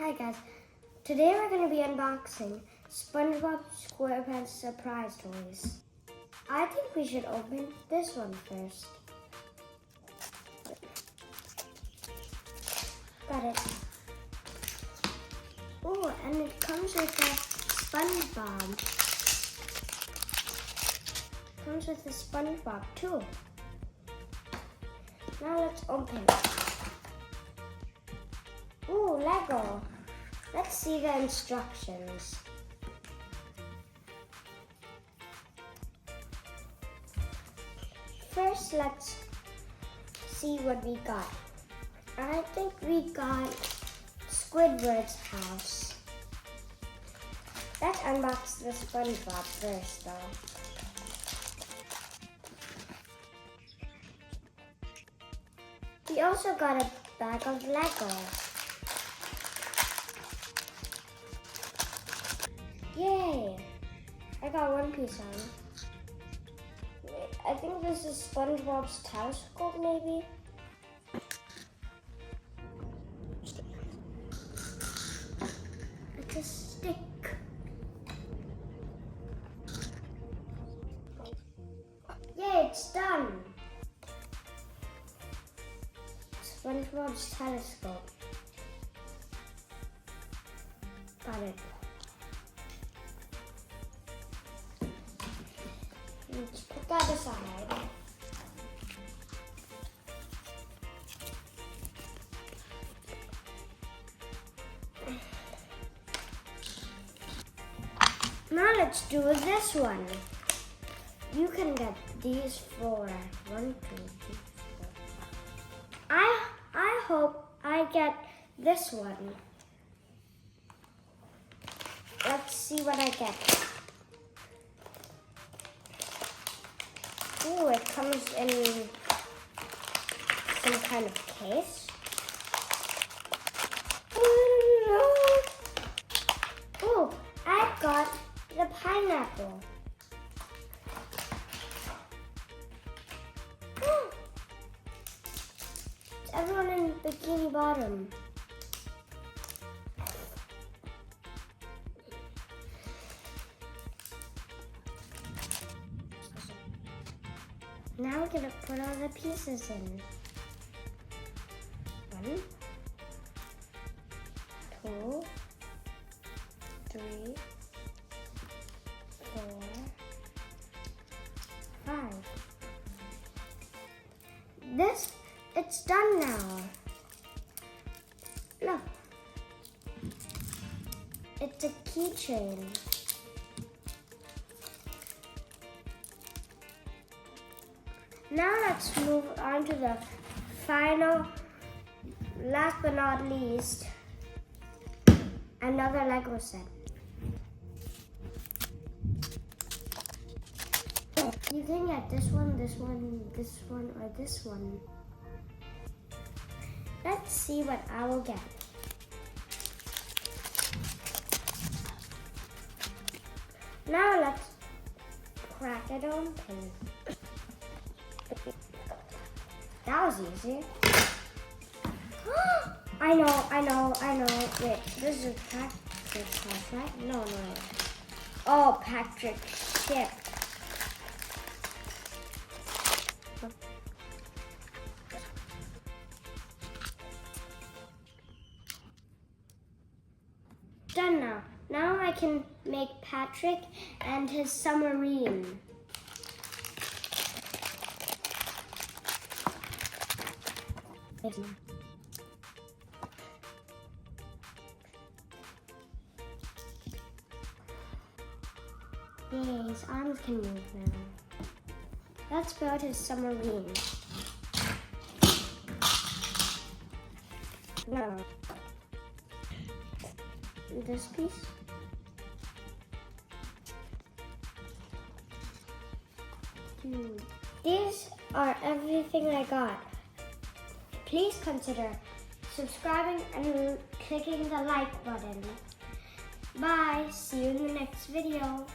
Hi guys, today we're going to be unboxing SpongeBob SquarePants surprise toys. I think we should open this one first. Got it. Oh, and it comes with a SpongeBob. Comes with a SpongeBob too. Now let's open it. Ooh, Lego. Let's see the instructions. First, let's see what we got. I think we got Squidward's house. Let's unbox the SpongeBob first, though. We also got a bag of Lego. Yay! I got one piece on. I think this is SpongeBob's telescope, maybe? It's a stick. Yay, it's done! SpongeBob's telescope. Got it. Let's put that aside. Now let's do this one. You can get these for 1, 2, 3, 4. I hope I get this one. Let's see what I get. Ooh, it comes in some kind of case. Ooh, I got the pineapple. It's everyone in Bikini Bottom. Now we're gonna put all the pieces in. 1, 2, 3, 4, 5. It's done now. Look. It's a keychain. Now let's move on to the final, last but not least, another Lego set. You can get this one, this one, this one, or this one. Let's see what I will get. Now let's crack it open. That was easy. I know. Wait, this is Patrick's house, right? No. Oh, Patrick, shit. Done now. Now I can make Patrick and his submarine. Yay, his arms can move now. Let's build his submarine. No. This piece. These are everything I got. Please consider subscribing and clicking the like button. Bye. See you in the next video.